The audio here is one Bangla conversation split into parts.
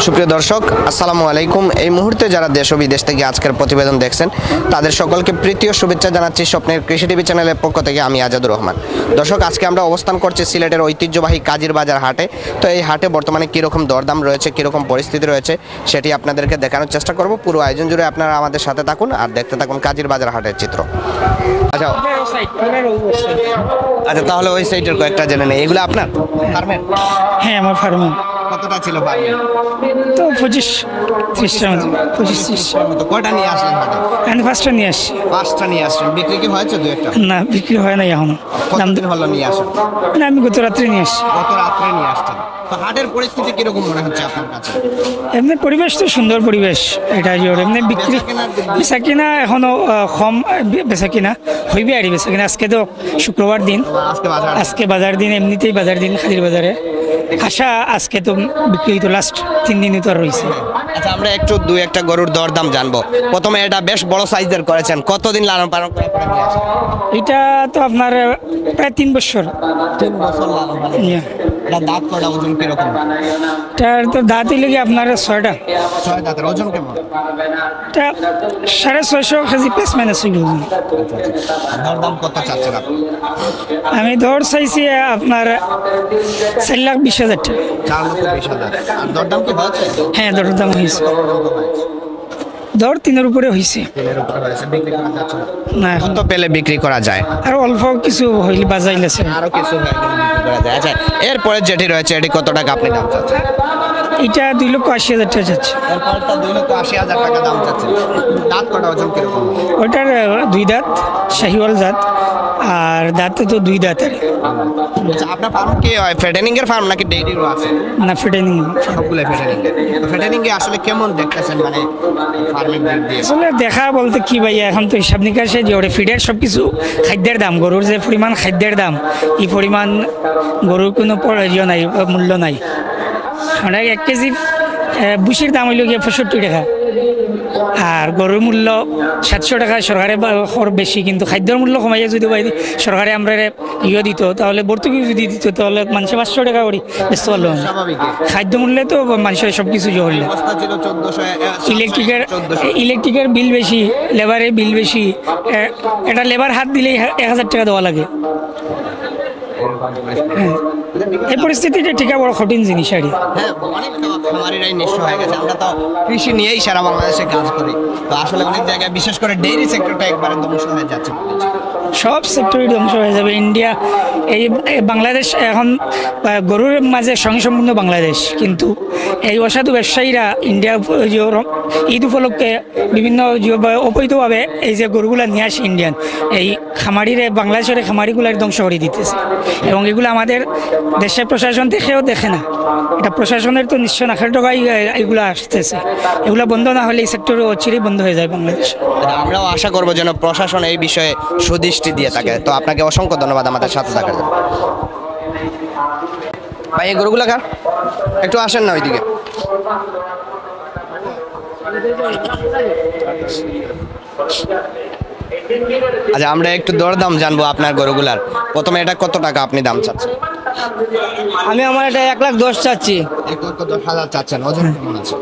সুপ্রিয় দর্শক, আসসালামু আলাইকুম। এই মুহূর্তে যারা দেশ ও বিদেশ থেকে আজকের প্রতিবেদন দেখছেন তাদের সকলকে প্রীতি ও শুভেচ্ছা জানাচ্ছি স্বপ্নের কৃষি টিভি চ্যানেলের পক্ষ থেকে। আমি আজাদুর রহমান। দর্শক, আজকে আমরা অবস্থান করছি সিলেটের ঐতিহ্যবাহী কাজির বাজার হাটে। তো এই হাটে বর্তমানে কীরকম দরদাম রয়েছে, কীরকম পরিস্থিতি রয়েছে সেটি আপনাদেরকে দেখানোর চেষ্টা করব। পুরো আয়োজন জুড়ে আপনারা আমাদের সাথে থাকুন আর দেখতে থাকুন কাজির বাজার হাটের চিত্র। আচ্ছা আচ্ছা, তাহলে ওই সাইডের কয়েকটা জেনে নেই। এগুলো আপনার ফার্মের? হ্যাঁ, আমার ফার্মে কতটা ছিল ফার্মে? তো 25-30টার মতো, 25-30টার মতো। কয়টা নিয়ে আসলেন হাটে? আমি 5টা নিয়ে আসছি। 5টা নিয়ে আসছেন। বিক্রি কি হয়েছে দু একটা? না, বিক্রি হয় না এখনো। দাম কতদিন হলো নিয়ে আসেন? না, আমি গত রাত্রে নিয়ে আসছি। গত রাত্রে নিয়ে আসছেন। তো হাটের পরিস্থিতি কিরকম মনে হচ্ছে আপনার কাছে? এমনি পরিবেশ তো সুন্দর পরিবেশ, এটা জোর। এমনি বিক্রি বেচা কিনা এখনো কম, বেচা কিনা হইবে আর বেচা কিনা। আজকে তো শুক্রবার দিন, আজকে বাজার দিন, এমনিতেই বাজার দিন খাদির বাজারে। আশা আজকে তো বিক্রি তো লাস্ট 3 দিনই তো আর রয়েছে। আচ্ছা, আমরা একটু দুই একটা গরুর দরদাম জানবো। প্রথমে এটা বেশ বড় সাইজের করেছেন, কতদিন লালন পালন করে নিয়ে আসেন? এটা তো আপনার প্রায় 3 বছর। 3 বছর লালন পালন। এটা দাঁত কয়টা, ওজন কিরকম? এটার তো দাঁতই লেগে আপনার 6টা। 6 দাঁতের। ওজন কেমন? এটা 650 কেজি প্লাস মাইনাস হইল ওজন। দরদাম কত চাচ্ছেন আপনি? আমি ধর চাইছি আপনার 4,20,000 টাকা। 4,20,000। আর দরদাম কি হয়েছে? হ্যাঁ, দরদাম হয়েছে। কত পর্যন্ত হয়েছে? ধর 3-এর উপরে হয়েছে। 3-এর উপরে হয়েছে। বিক্রি করা যাচ্ছে না? না, এখন কত পেলে বিক্রি করা যায়? আর অল্প কিছু হইলে বাজাইলেছে। আরো কিছু হয়ে গেলে বিক্রি করা যায়। আচ্ছা, এরপরে যেটি রয়েছে এটি কত টাকা আপনি দাম চাচ্ছেন? এটা 2,80,000 টাকা যাচ্ছে। এরপরটা 2,80,000 টাকা দাম চাচ্ছেন। দাঁত কটা, ওজন কিরকম? ওইটার 2 দাঁত, শাহিওয়াল জাত। আর দাঁতে তো 2 দাঁত। আচ্ছা, আপনার ফার্ম কি হয় ফেডেনিং এর ফার্ম নাকি ডেইরিও আছে? না, ফিটেনিং। সবগুলো ফেডেনিং এর। তো ফেডেনিং এ আসলে কেমন দেখতেছেন, মানে ফার্মের দিক দিয়ে? আসলে দেখা বলতে কি ভাই, এখন তো হিসাব নিকাশে যে ওরে ফিডের সব কিছু খাদ্যের দাম, গরুর যে পরিমাণ খাদ্যের দাম, এই পরিমাণ গরুর কোনো নাই, মূল্য নাই। অনেক 1 কেজি বুসির দাম হইল গিয়ে 65 টাকা, আর গরুর মূল্য 700 টাকা। সরকারে খর বেশি, কিন্তু খাদ্যের মূল্য কমাইয়া যদি ভাই সরকারে আমরা দিত, তাহলে ভর্তুকি যদি দিত তাহলে মানুষে 500 টাকা করি বেচতে পারলো না। খাদ্য মূল্যে তো মানুষের সব কিছু জড়লে। ইলেকট্রিকের বিল বেশি, লেবারের বিল বেশি। এটা লেবার হাত দিলেই 1,000 টাকা দেওয়া লাগে। এই পরিস্থিতিটা ঠিক বড় কঠিন জিনিস আর। হ্যাঁ, অনেক খামারিরাই নিঃস্ব হয়ে গেছে। আমরা তো কৃষি নিয়েই সারা বাংলাদেশে কাজ করি, তো আসলে অনেক জায়গায় বিশেষ করে ডেইরি সেক্টরটা একবারে ধ্বংস হয়ে যাচ্ছে। সব সেক্টরই ধ্বংস হয়ে যাবে। ইন্ডিয়া, এই বাংলাদেশ এখন গরুর মাঝে স্বয়ংসম্পূর্ণ বাংলাদেশ, কিন্তু এই অসাধু ব্যবসায়ীরা ইন্ডিয়া ঈদ উপলক্ষে বিভিন্ন অবৈধভাবে এই যে গরুগুলা নিয়ে আসে ইন্ডিয়ান, এই খামারিরে বাংলাদেশের খামারিগুলার ধ্বংস করে দিতেছে। এবং এগুলো আমাদের দেশের প্রশাসন দেখেও দেখে না। এটা প্রশাসনের তো নিশ্চয় নাকের টাকাই এগুলো আসতেছে। এগুলো বন্ধ না হলে এই সেক্টর অচিরেই বন্ধ হয়ে যায় বাংলাদেশ। আমরাও আশা করবো যেন প্রশাসন এই বিষয়ে সুদৃষ্টি দিয়ে থাকে। তো আপনাকে অসংখ্য ধন্যবাদ আমাদের সাথে থাকার জন্য। ভাই, এই গরুগুলা কার? একটু আসেন না ওইদিকে। আচ্ছা, আমরা একটু দরদাম জানবো আপনার গরুগুলার। প্রথমে এটা কত টাকা আপনি দাম চাচ্ছেন? আমি আমার এটা 1,10,000 চাচ্ছি। 1,10,000 চাচ্ছেন। ওজন কেমন আছে?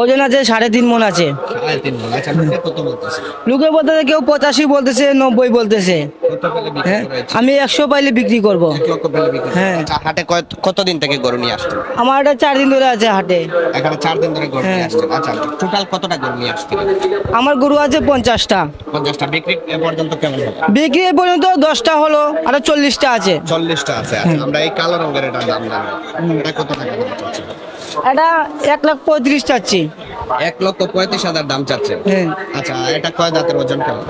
ওজন আছে 3.5 মণ আছে। 3.5 মণ। আচ্ছা, লোকে কত বলতেছে? লোকে বলতেছে কেউ 85 বলতেছে, 90 বলতেছে। কত পেলে বিক্রি হ্যাঁ, করা হয়েছে? আমি 100 পাইলে বিক্রি করব। 1 লক্ষ পেলে বিক্রি করা। হ্যাঁ। আচ্ছা, হাটে কতদিন থেকে গরু নিয়ে আসছেন? আমার এটা 4 দিন ধরে আছে হাটে। এখানে 4 দিন ধরে গরু নিয়ে হ্যাঁ। আসছেন। আচ্ছা, টোটাল কতটা গরু নিয়ে আসছেন? আমার গরু আছে 50টা। 50টা। বিক্রি এ পর্যন্ত কেমন হবে? বিক্রি এ পর্যন্ত 10টা হলো, আর 40টা আছে। 40টা আছে। আচ্ছা, আমরা এই কালো রঙের এটার দাম জানবো। এটা কত টাকা দাম চাচ্ছেন? এটা 1,35,000 চাচ্ছি। 1,35,000 দাম চাচ্ছেন। হ্যাঁ। আচ্ছা, এটা কয় দাঁতের, ওজন কেমন?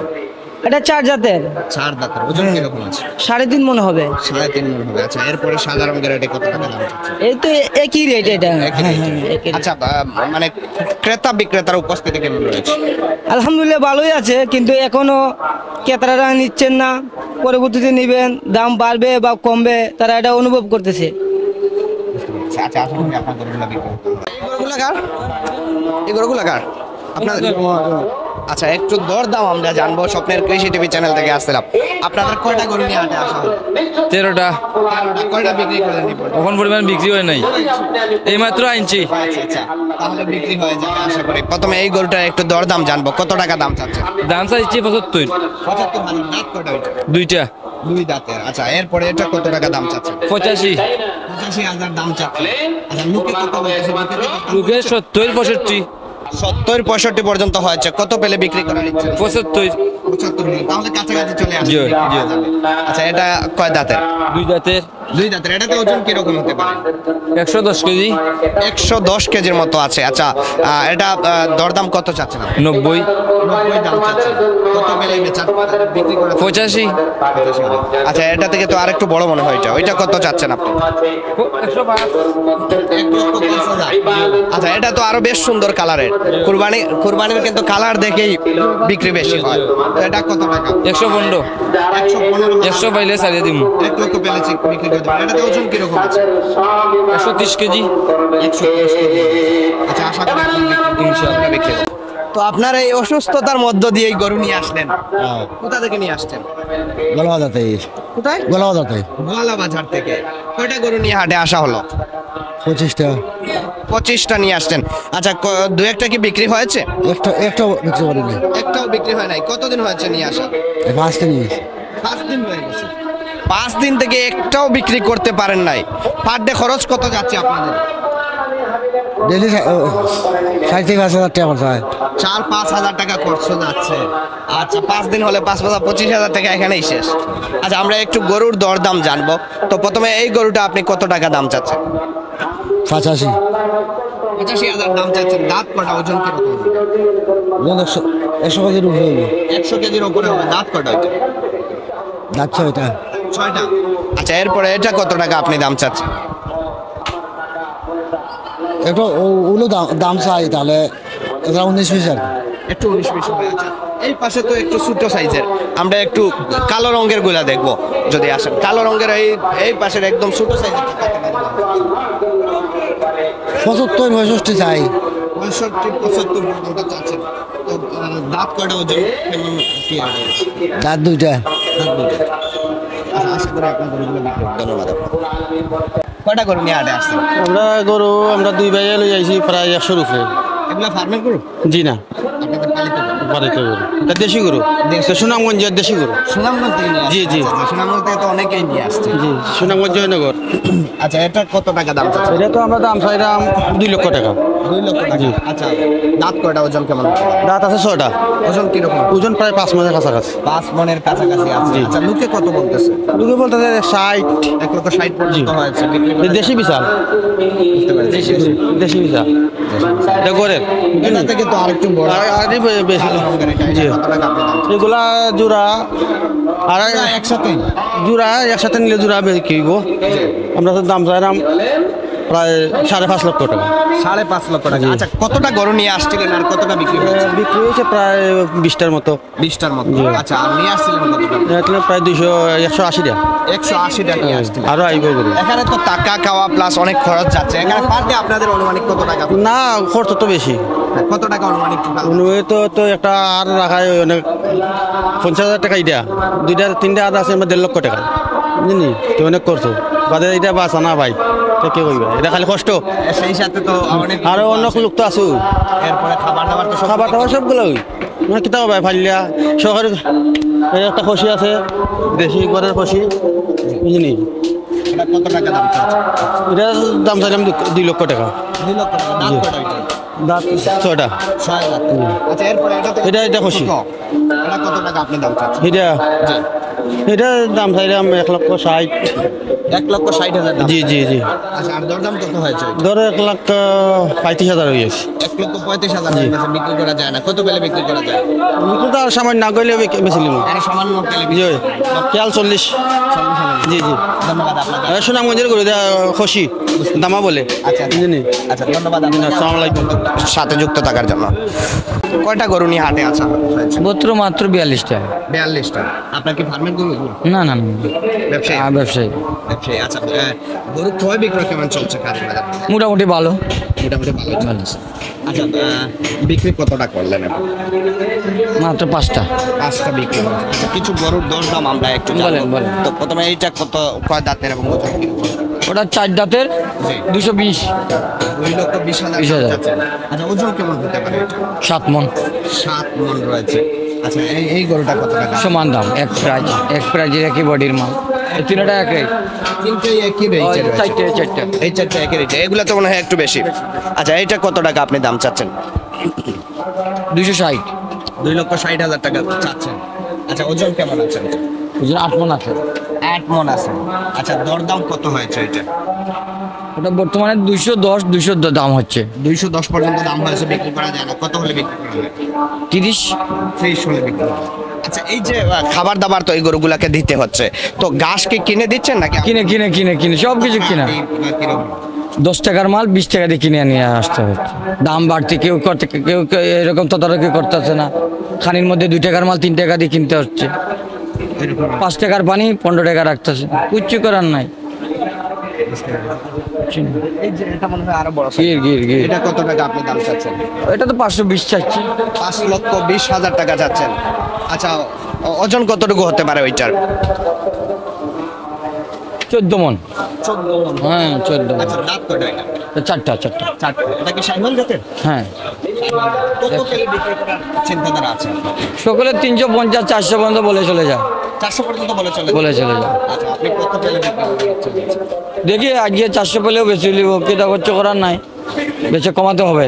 এটা 4 জাতের। 4 দাঁতের। ওজন কিরকম আছে? 3.5 মণ হবে। 3.5 মণ হবে। আচ্ছা, এরপরে সাদা রঙের এটা কত টাকা দাম চাচ্ছেন? এই তো একই রেট এটা। একই হ্যাঁ, rate। হ্যাঁ, একই rate। আচ্ছা, মানে ক্রেতা বিক্রেতার উপস্থিতি কেমন রয়েছে? আলহামদুলিল্লাহ ভালোই আছে, কিন্তু এখনো ক্রেতারা নিচ্ছেন না। পরবর্তীতে নেবেন, দাম বাড়বে বা কমবে, তারা এটা অনুভব করতেছে। আচ্ছা, আসলে আপনার গরুগুলা বিক্রি করতে হবে। এই গরুগুলা কার? এই গরুগুলা কার? আপনার? আচ্ছা, একটু দরদাম আমরা জানবো। স্বপ্নের কৃষি টিভি চ্যানেল থেকে আসছিলাম। আপনাদের কয়টা গরু নিয়ে হাটে আসা হলো? 13টা। কয়টা বিক্রি করলেন? এখন পরিমাণ বিক্রি হয় নাই, এই মাত্র আনছি। আচ্ছা আচ্ছা, তাহলে বিক্রি হয়ে যাবে আশা করি। প্রথমে এই গরুটার একটু দরদাম জানবো, কত টাকা দাম চাচ্ছে? দাম চাইছি 75। 75,000। দাঁত কয়টা ওইটা? দুইটা। দুই দাঁতের। আচ্ছা, এরপরে এটা কত টাকা দাম চাচ্ছে? 85। 85,000 দাম চাচ্ছে। আচ্ছা, লোকে কত বলতেছে? রুপে 70 65। 70-65 পর্যন্ত হয়েছে। কত পেলে বিক্রি করার ইচ্ছে? 75। 75 হলে তাহলে কাছাকাছি চলে আসবে। জি, বিক্রি জি। করা যাবে। আচ্ছা, এটা কয় দাঁতের? দুই দাঁতের। দুই দাঁতের। এটাতে ওজন কিরকম হতে পারে? 110 কেজি। 110 কেজির মতো আছে। আচ্ছা, এটা দরদাম কত চাচ্ছেন আপনি? 90। 90 দাম চাচ্ছেন। কত পেলে বিক্রি করা যাবে? 85। আচ্ছা, এটা থেকে তো আরেকটু বড় মনে হয়। ওইটা কত চাচ্ছেন আপনি? 1,05,000। আচ্ছা, এটা তো আরো বেশ সুন্দর কালারের। কুরবানির কিন্তু কালার দেখেই বিক্রি বেশি হয়। তো এটা কত টাকা? 115। 115,000। 100 পাইলে ছাড়িয়ে দিব। 1 লক্ষ পেলে বিক্রি করে দেবেন। এটাতে ওজন কিরকম আছে? 130 কেজি। 130 কেজি। আচ্ছা, আশা করি ইনশাআল্লাহ বিক্রি হবে। তো আপনার এই অসুস্থতার মধ্য দিয়ে এই গরু নিয়ে আসলেন, কোথা থেকে নিয়ে আসছেন? গোলাবাজার থেকে। কোথায়? গোলাবাজার থেকে। গোয়ালা বাজার থেকে। কয়টা গরু নিয়ে হাটে আসা হলো? 25টা। 25টা নিয়ে আসছেন। আচ্ছা, দু একটা কি বিক্রি হয়েছে? একটা বিক্রি করিনি। একটাও বিক্রি হয় নাই। কতদিন হয়েছে নিয়ে আসা? 5 দিন নিয়েছি। 5 দিন হয়ে গেছে। 5 দিন থেকে একটাও বিক্রি করতে পারেন নাই। পার ডে খরচ কত যাচ্ছে আপনাদের? ডেলি 60,000 টাকা আমার চায়। 4-5 হাজার টাকা খরচ যাচ্ছে। আচ্ছা, 5 দিন হলে 5,25,000 টাকা এখানেই শেষ। আচ্ছা, আমরা একটু গরুর দরদাম জানবো। তো প্রথমে এই গরুটা আপনি কত টাকা দাম চাচ্ছেন? 85। 85,000 দাম চাচ্ছেন। দাঁত কটা? ওজন কিরকম? 100 কেজির উপরে হইবে। 100 কেজির উপরে হবে। দাঁত কটা ওইটা? যাচ্ছে ওইটা। 6টা। আচ্ছা, এরপরে এটা কত টাকা আপনি দাম চাচ্ছেন? একটু ওগুলো দাম চাই, তাহলে এটা 19-20 আর কি। একটু 19-20 হবে। আচ্ছা, এই পাশে তো একটু ছোট সাইজের। আমরা একটু কালো রঙের গুলা দেখবো যদি আসেন। কালো রঙের এই পাশের একদম ছোট সাইজের 75-65 চাই। 65-75 পর্যন্ত চাচ্ছেন। তো দাঁত কয়টা? ওজন কেমন কি আছে? দাঁত দুইটা। দাঁত দুইটা। আচ্ছা, আশা করি আপনার গরুগুলো বিক্রি হবে। ধন্যবাদ আপনাকে। কয়টা গরু নিয়ে হাটে আসছেন? আমরা দুই ভাইয়া লই আইছি প্রায় 100-র উপরে। এগুলা ফার্মের গরু? জি না, আপনাদের পালিত গরু? বাড়িতে গরু। এটা দেশি গরু। সুনামগঞ্জের দেশি গরু। সুনামগঞ্জ থেকে নিয়ে আসছেন? জি, জি। আচ্ছা, সুনামগঞ্জ থেকে তো অনেকেই নিয়ে আসছে। জি, সুনামগঞ্জ জয়নগর। আচ্ছা, এটা কত টাকা দাম চাচ্ছেন? এটা তো আমরা দাম চাইলাম 2 লক্ষ টাকা। 2 লক্ষ টাকা। জি। আচ্ছা, দাঁত কয়টা? ওজন কেমন? দাঁত আছে 6টা। ওজন কিরকম? ওজন প্রায় 5 মাসের কাছাকাছি। 5 মনের কাছাকাছি আছে। জি। আচ্ছা, লোকে কত বলতেছে? লোকে বলতেছে 60। 1,60,000 পর্যন্ত হয়েছে। বিক্রি করা দেশি বিশাল। বুঝতে পেরেছি। দেশি বিশাল। এটা গরের। এটা থেকে তো আরেকটু বড়। আরে বেশি। কালো রঙের এটা। জি। এটা কত টাকা আপনি দাম চাচ্ছেন? এগুলা জোড়া আর একসাথে জোড়া একসাথে নিলে জোড়া বিক্রি হইব। আমরা তো দাম চাইলাম প্রায় 5.5 লক্ষ টাকা। 5.5 লক্ষ টাকা। আচ্ছা, কতটা গরু নিয়ে আসছিলেন আর কতটা বিক্রি হয়েছে? বিক্রি হয়েছে প্রায় 20টার মতো। 20টার মতো। আচ্ছা, আর নিয়ে আসছিলেন কতটা? এখানে প্রায় 180 টাকা। 180 টাকা নিয়ে আসছিলেন। আরো আইব গরু। এখানে তো টাকা খাওয়া প্লাস অনেক খরচ যাচ্ছে। এখানে পার ডে আপনাদের অনুমানিক কত টাকা? না, খরচ তো বেশি। কত টাকা অনুমানিক টোটাল? তো একটা আর রাখায় অনেক 50,000 টাকা। এটা 2-3টা আর আছে আমার 1.5 লক্ষ টাকা। বুঝলি তো অনেক করছো বাদে এটা বাঁচা না ভাই, তো কে কইবে? এটা খালি কষ্ট। সেই সাথে তো অনেক আরো অন্য লোক তো আছে। এরপরে খাবার দাবার তো সব খাবার দাবার সবগুলো মানে কিতা ভাই ফালিয়া সরকারি একটা খসি আছে, দেশি ঘরের খসি। বুঝলি এটা কত টাকা দাম চাচ্ছে? এটার দাম চাইলাম 2 লক্ষ টাকা। 2 লক্ষ টাকা। দাম কয়টা এটা? দাঁত 6টা। 6,000 টাকা। আচ্ছা, এরপরে এটা তো এটা খুশি। এটা কত টাকা আপনি দাম চাচ্ছেন? এটার দাম চাইলাম 1,60,000। 1,60,000 দাম। জি জি জি। আচ্ছা, আর দরদাম কত হয়েছে? ধরো 1,35,000 হয়ে গেছে। 1,35,000 হয়ে গেছে। বিক্রি করা যায় না। কত পেলে বিক্রি করা যায়? বিক্রি তো আর সামান্য না করলে বেশি নিব। আর সামান্য পেলে জি বিক্রি খেয়াল 40। জি জি। ধন্যবাদ আপনাকে। সুনামগঞ্জের করে খুশি দামা বলে। আচ্ছা, বুঝলি আচ্ছা, ধন্যবাদ আপনাকে আসসালামু আলাইকুম। সাথে যুক্ত থাকার জন্য। কয়টা গরু নিয়ে হাটে আসা হয়েছে? মাত্র 42টা। 42টা। আপনার কি ফার্মের গরু? না না না, ব্যবসায়ী? ব্যবসায়ী। ব্যবসায়ী। আচ্ছা, গরু ক্রয় বিক্রয় কেমন চলছে কাজে বাজার? মোটামুটি ভালো। মোটামুটি ভালো চলছে। আচ্ছা বিক্রি কতটা করলেন এখন? মাত্র 5টা। 5টা বিক্রি করলেন। আচ্ছা কিছু গরুর দরদাম আমরা একটু বলেন, জানবো। বলেন। তো প্রথমে এইটা কয় দাঁতের এবং ওজন কিরকম? ওটা 4 দাঁতের 220, 2,20,000 20,000 চাচ্ছেন। আচ্ছা ওজন কেমন হতে পারে এটা? 7 মন 7 মণ রয়েছে। আচ্ছা এই গরুটা কত টাকা? সমান দাম, এক প্রাইজের একই বডির মাল। এই তিনটা একই, কিন্তু একই রেটে রয়েছে। চারটে। এই চারটে একই রেটে। এগুলো তো মনে হয় একটু বেশি। আচ্ছা এইটা কত টাকা আপনি দাম চাচ্ছেন? 260, 2,60,000 টাকা চাচ্ছেন। আচ্ছা ওজন কেমন আছে? ওজন 8 মন আছে। 8 মণ আছে। আচ্ছা দরদাম কত হয়েছে এটা? ওটা বর্তমানে 210 দাম হচ্ছে। 210 পর্যন্ত দাম হয়েছে, বিক্রি করা যায় না। কত হলে বিক্রি করা যায়? 30, 30 হলে বিক্রি করা যায়। আচ্ছা এই যে খাবার দাবার তো এই গরুগুলাকে দিতে হচ্ছে, তো ঘাস কি কিনে দিচ্ছেন নাকি কিনে সব কিছু কিনা। কিরকম? 10 টাকার মাল 20 টাকা দিয়ে কিনে নিয়ে আসতে হচ্ছে। দাম বাড়তে কেউ এরকম তদারকি করতেছে না। খানির মধ্যে 2 টাকার মাল 3 টাকা দিয়ে কিনতে হচ্ছে। 5 টাকার পানি 15 টাকা রাখতেছে, কিচ্ছু করার নাই। এই যে এটা মনে হয় আরো বড় গির এটা কত টাকা আপনি দাম চাচ্ছেন? এটা তো 520 চাচ্ছি। 5,20,000 টাকা চাচ্ছেন। আচ্ছা ওজন কতটুকু হতে পারে ওইটার? 14 মন। 14 মণ। হ্যাঁ 14 মন। আচ্ছা দাঁত কয়টা এটা? চারটা। চারটা। এটা কি সাইমন জাতের? হ্যাঁ কত পেলে বিক্রি করার চিন্তাধারা আছে? সকলে 350 400 পর্যন্ত বলে চলে যায়। 400 পর্যন্ত বলে চলে যায়। আচ্ছা আপনি কত পেলে বিক্রি করছেন? দেখি আজকে 400 পেলেও বেশি নিব, কেটা করছে করার নাই, বেশি কমাতে হবে।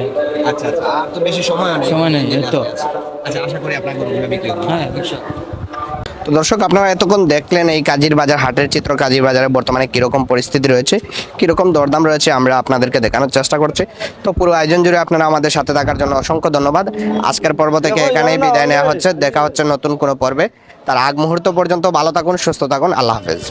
আচ্ছা আর তো বেশি সময় নেই। সময় নেই, এই তো। আচ্ছা আশা করি আপনার গরুগুলো বিক্রি হবে। হ্যাঁ তো দর্শক আপনারা এতক্ষণ দেখলেন এই কাজির বাজার হাটের চিত্র। কাজির বাজারে বর্তমানে কিরকম পরিস্থিতি রয়েছে, কিরকম দরদাম রয়েছে আমরা আপনাদেরকে দেখানোর চেষ্টা করছি। তো পুরো আয়োজন জুড়ে আপনারা আমাদের সাথে থাকার জন্য অসংখ্য ধন্যবাদ। আজকের পর্ব থেকে এখানেই বিদায় নেওয়া হচ্ছে। দেখা হচ্ছে নতুন কোনো পর্বে। তার আগ মুহূর্ত পর্যন্ত ভালো থাকুন, সুস্থ থাকুন। আল্লাহ হাফেজ।